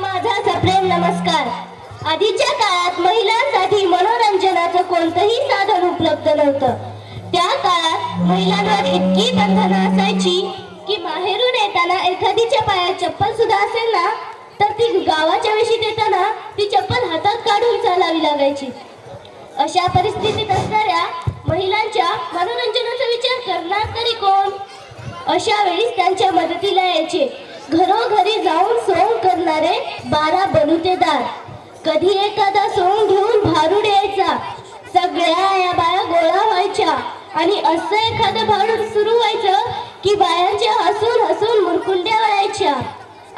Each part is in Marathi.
माझा सप्रेम नमस्कार. आधीच्या काळात महिलांसाठी मनोरंजनाचं कोणतंही साधन उपलब्ध नव्हतं. त्या काळात महिलांवर इतकी बंधनं असायची की माहेरून येताना एखादीच्या पायात चप्पल सुद्धा असेल ना तर ती गावाच्या वेशीत येताना ती चप्पल हातात काढून चालावी लागायची. अशा परिस्थितीत असणाऱ्या महिलांच्या मनोरंजनाचा विचार करणार तरी कोण? अशा वेळी त्यांच्या मदतीला यायचे घरोघरी जाऊन सोंग करणारे 12 बलुतेदार. कधी एखादा सोंग घेऊन भारूड यायचा. सगळ्या या बाया गोळा व्हायच्या आणि असं एखादं भारूड सुरू व्हायचं की बायांच्या हसून हसून मुरकुंड्या वळायच्या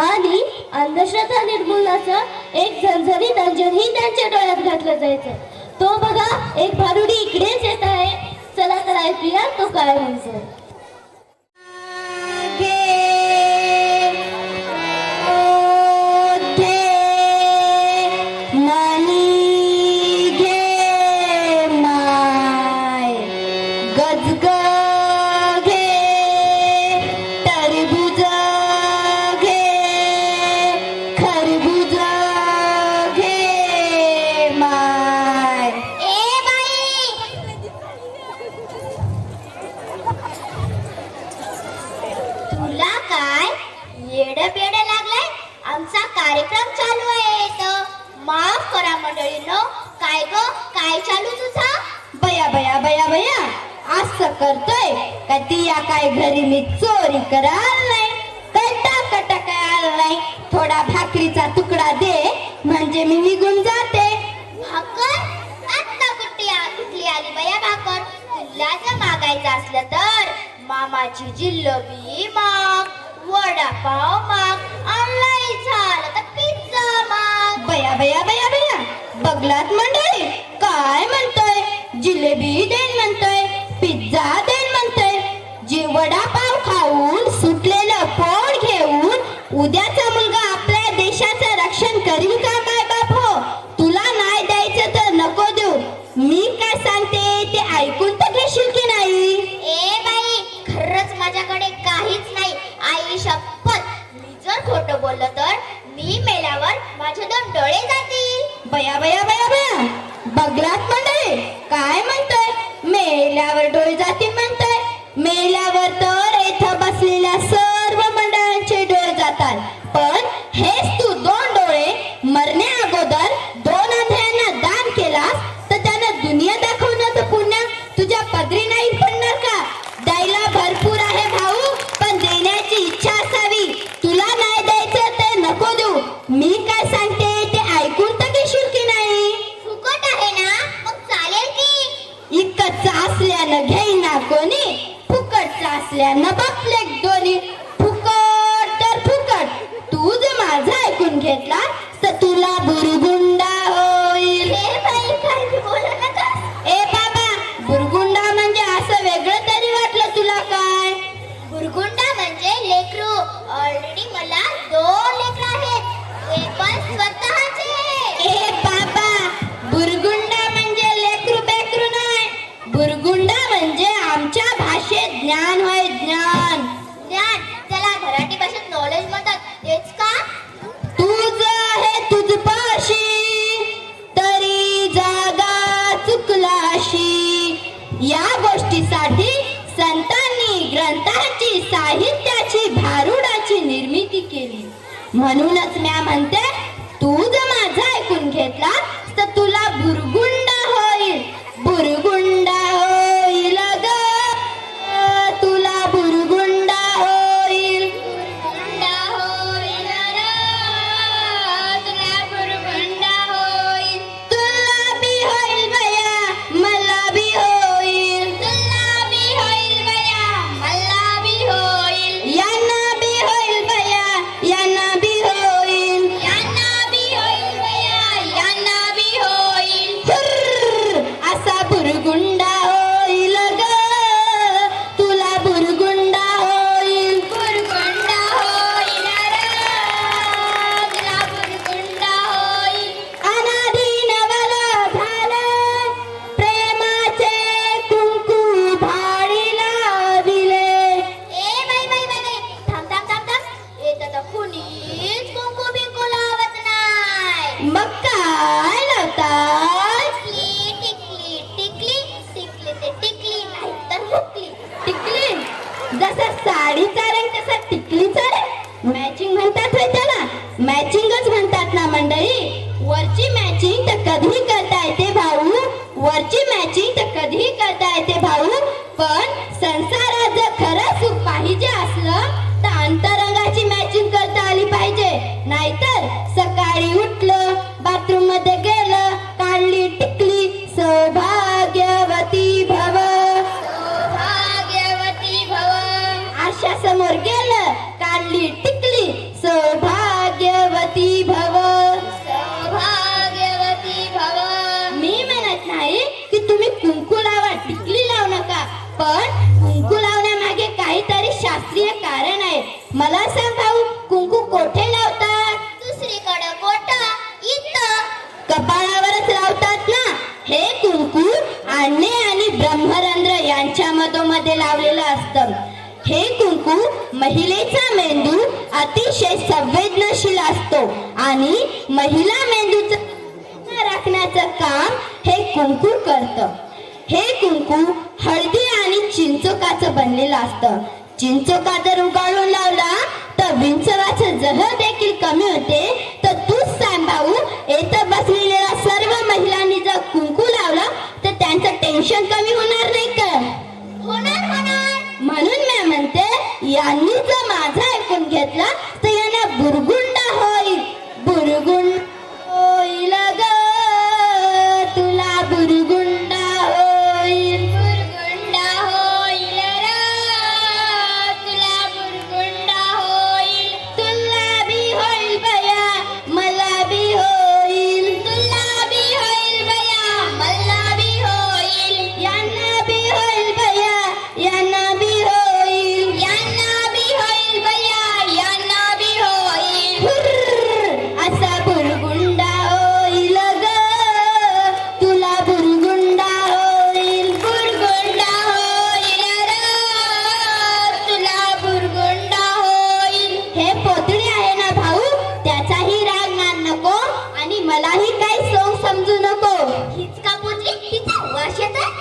आणि अंधश्रद्धा निर्मूलनाचं एक झणझणीत अंजनही त्यांच्या डोळ्यात घातलं जायचं. तो बघा एक भारुडी इकडेच येत आहे. चला तर ऐकूया तो काय म्हणतो. आमचा कार्यक्रम चालू आहे. माफ करा मंडळींनो. काय ग काय चालू तुझा? बया बया बया बया असं करतोय का ती या काय घरी मी चोरी करायला नाही काय टाका काय नाही. थोडा भाकरीचा तुकडा दे म्हणजे मी निघून जाते. भाकर? आता कुठली आली बया भाकर? तुला जर मागायचं असलं तर मामाची जिल्लबी माग, वडापाव माग, आणलाय झालं तर पिझ्झा माग. बया बया बया बया बघलात मंडळी काय म्हणतोय? जिलेबी देन म्हणतोय, पिझ्झा देन म्हणतोय. जे वडापाव खाऊन सुटलेलं पोट घेऊन उद्याचा मुलगा आपल्या देशाचं रक्षण करील का काय बाप हो? तुला नाही द्यायचं तर नको देऊ. मी काय सांगते ते ऐकून तर घेशील की नाही? ए बाई खरंच माझ्याकडे काहीच नाही. आई शपथ मी जर खोटं बोललं तर मी मेल्यावर माझे 2 डोळे जातील. बया बया बया बया बघलात मंडळी काय म्हणतोय? मेल्यावर डोळे जातील म्हणतोय. मेल्यावर तर इथं बसलेल्या सर्व मंडळांचे डोळे जातात. पण हेच तू 2 डोळे मरण्या अगोदर 2 अंधळ्यांना दान केलास तर त्यांना दुनिया दाखवण्याचं पुण्य तुझ्या पदरी नाही पडणार का? द्यायला भरपूर आहे भाऊ पण देण्याची इच्छा असावी. तुला नाही द्यायचं ते नको देऊ. मी काय सांगते ते ऐकून तर घेशील की नाही? फुकट आहे ना मग चालेल की. इकडचं असल्यानं घेईना कोणी, फुकटचं असल्यानं बापले दोन्ही. फुकट तर फुकट. तू जर माझं ऐकून घेतला तर तुला बुरगुंडा होईल. हे बाई काय बोलू नका. ए बाबा बुरगुंडा म्हणजे असं वेगळं तरी वाटलं तुला काय? बुरगुंडा म्हणजे लेकरू. ऑलरेडी मला 2 लेकरं आहेत. ते पण स्वतःचे. ए बाबा बुरगुंडा म्हणजे लेकरू बेकरू नाही. बुरगुंडा म्हणजे आमच्या भाषेत ज्ञान होय ज्ञान. ज्ञान? त्याला मराठी भाषेत नॉलेज म्हणतात तेच का? तुझं हे तुझपाशी तरी जागा चुकलाशी. या गोष्टीसाठी संतांनी ग्रंथाची साहित्याची भारुडाची निर्मिती केली. म्हणूनच मी म्हणते तू जर माझं ऐकून घेतला तर तुला बुरगुंडा होईल. बुरगुंडा होईल ग तुला बुरगुंडा होईल. बुरगुंडा होईल रे, तुला बुरगुंडा होईल. तुला बी होईल बया मला बी होईल. तुला बी होईल बया मला बी होईल. यांना बी होईल बया यांना बी होईल. यांना बी होईल बया यांना बी होईल. हुर्र, असा बुरगुंडा वरची मॅचिंग तर कधीही करता येते भाऊ, पण संसारात जर खरं सुख पाहिजे असलं तर अंतरंगाची मॅचिंग करता आली पाहिजे. नाहीतर सकाळी उठलं, बाथरूम मध्ये गेलं, काढली टिकली, सौभाग्यवती भव, सौभाग्यवती भव. आरशा समोर गेलं, काढली टिकली, सौभाग्यवती भव, सौभाग्यवती भव. मी म्हणत नाही की तुम्ही कुंकू लावा, टिकली लावू नका, पण कुंकू लावण्यामागे काहीतरी शास्त्रीय कारण आहे. मला सांग भाऊ, कुंकू कोठे लावतात? दुसरीकडे कोटा इथं कपाळावरच लावतात ना. हे कुंकू आणे आणि ब्रह्मरंध्र यांच्या मधोमध्ये लावलेलं असतं. हे कुंकू महिलेचा मेंदू अतिशय संवेदनशील असतो आणि महिला मेंदूचं राखण्याचं काम हे कुंकू करतं. हे कुंकू हळदी आणि चिंचोकाचं बनलेलं असतं. चिंचोका जर उगाळून लावला तर विंचवाचं जहर देखील कमी होते. तर तूच सांग भाऊ, इथं बसलेल्या सर्व महिलांनी जर कुंकू लावलं तर त्यांचं टेन्शन कमी होणार नाही का? होणार होणार. म्हणून मी म्हणते, यांनी जर माझं ऐकून घेतलं तर यांना बुरगुंडा होईल, बुरगुंड होईल ग, तुला बुरगुंडा होईल, बुरगुंडा होईल रे, तुला बुरगुंडा होईल. तुला बी होईल बया, मला बी होईल, तुला बी होईल बया, मला बी होईल, यांना बी होईल बया, यांना बी होईल, यांना बी होईल बया, यांना बी होईल. हुर्र, असा बुरगुंडा होईल ग, तुला बुरगुंडा होईल, बुरगुंडा होईल रे, तुला बुरगुंडा होईल. हे पोतडी आहे ना भाऊ, त्याचाही राग मान नको आणि मलाही काही सोंग समजू नको. हीच का पोचली? तिचा वास येत आहे.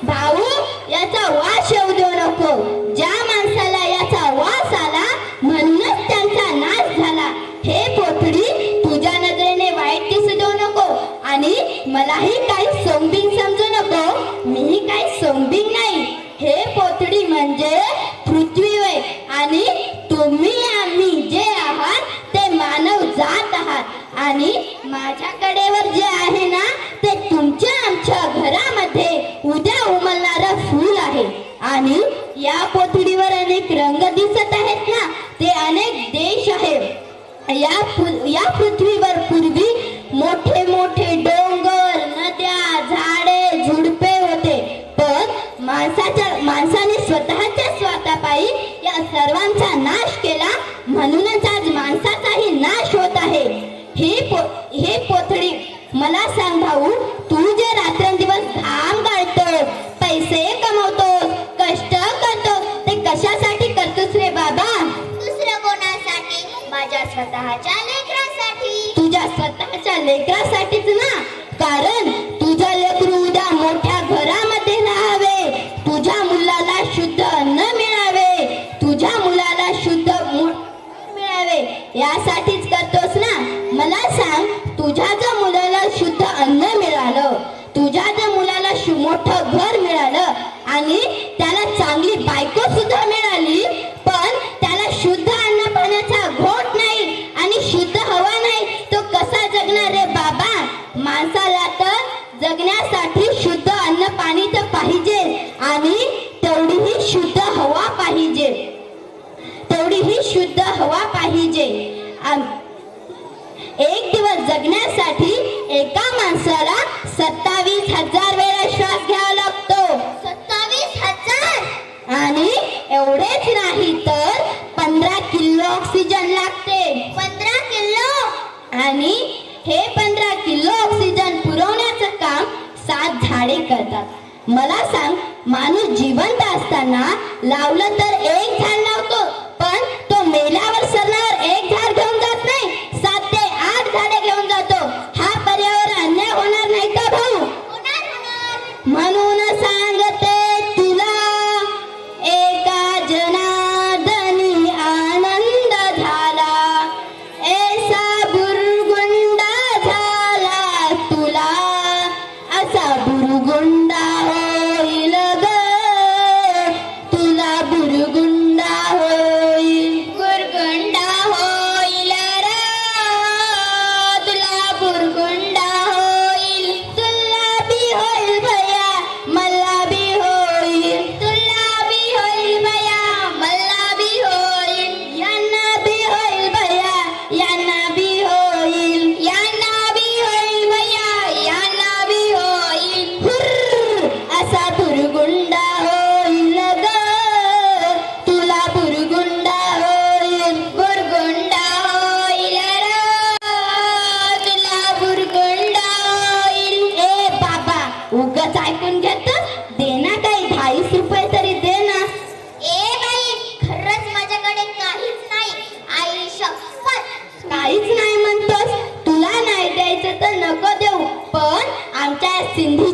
भाऊ, याचा वास येऊ देऊ नको. ज्या माणसाला याचा वास आला म्हणूनच त्यांचा नाश झाला. हे पोतडी, तुझ्या नजरेने वाईट दिसू देऊ नको आणि मलाही काही सोंबिंग समजू नको. मीही काही सोंबिंग नाही. हे पोतडी म्हणजे पृथ्वी होय आणि तुम्ही आम्ही जे आहात ते मानव जात आहात आणि माझ्या कडेवर जे आहे ना ते तुमच्या आमच्या घरामध्ये उद्या उमलणारं फूल आहे. आणि या पोतडीवर अनेक रंग दिसत आहेत ना, ते अनेक देश आहेत. या पृथ्वीवर पूर्वी मोठे मोठे डोंगर, नद्या, झाडे, झुडपे होते, पण माणसाने स्वतःच्या स्वार्थापायी या सर्वांचा नाश केला. म्हणूनच आज माणसाचाही नाश होत आहे. हे पोथडी, मला सांग भाऊ, तू जे रात्रंदिवस घाम गाळतोस, पैसे कमवतोस, कष्ट करतो, ते कशासाठी करतोस रे बाबा? दुसरं कोणासाठी? माझ्या स्वतःच्या लेकरासाठी. तुझ्या स्वतःच्या लेकरासाठीच ना, कारण तुझं लेकरू उद्या मोठ्या घरामध्ये राहावे, तुझ्या मुलाला शुद्ध अन्न मिळावे, तुझ्या मुलाला शुद्ध मिळावे, यासाठीच करतोस ना. मला सांग, तुझ्या जर मुलाला शुद्ध अन्न मिळालं, तुझ्या जर मुलाला मोठं घर मिळालं आणि त्याला चांगली बायको सुद्धा मिळाली, पण त्याला शुद्ध अन्न पाण्याचा घोट नाही आणि शुद्ध हवा नाही, तो कसा जगणार रे बाबा? माणसाला तर जगण्यासाठी शुद्ध अन्न पाणी तर पाहिजे आणि तेवढीही शुद्ध हवा पाहिजे, तेवढीही शुद्ध हवा पाहिजे. एक दिवस जगण्यासाठी एका माणसाला 27,000 वेळा श्वास घ्यावा लागतो. 27,000? आणि एवढेच नाही तर 15 किलो ऑक्सिजन लागते. 15 किलो? आणि हे 15 किलो ऑक्सिजन पुरवण्याचं काम 7 झाडे करतात. मला सांग, माणूस जिवंत असताना लावलं तर एक झाड लावतो, पण तो मेल्यावर सरल्यावर एक झाड घेऊन जात नाही, 7 ते 8 झाडे घेऊन जातो. हा पर्यावरण अन्याय होणार नाही का भाऊ? होणार होणार. म्हणून सांगते तुला, एका जनार्दनी आनंद झाला, ऐसा बुरगुंडा झाला तुला, असा बुरगुंडा सिंधी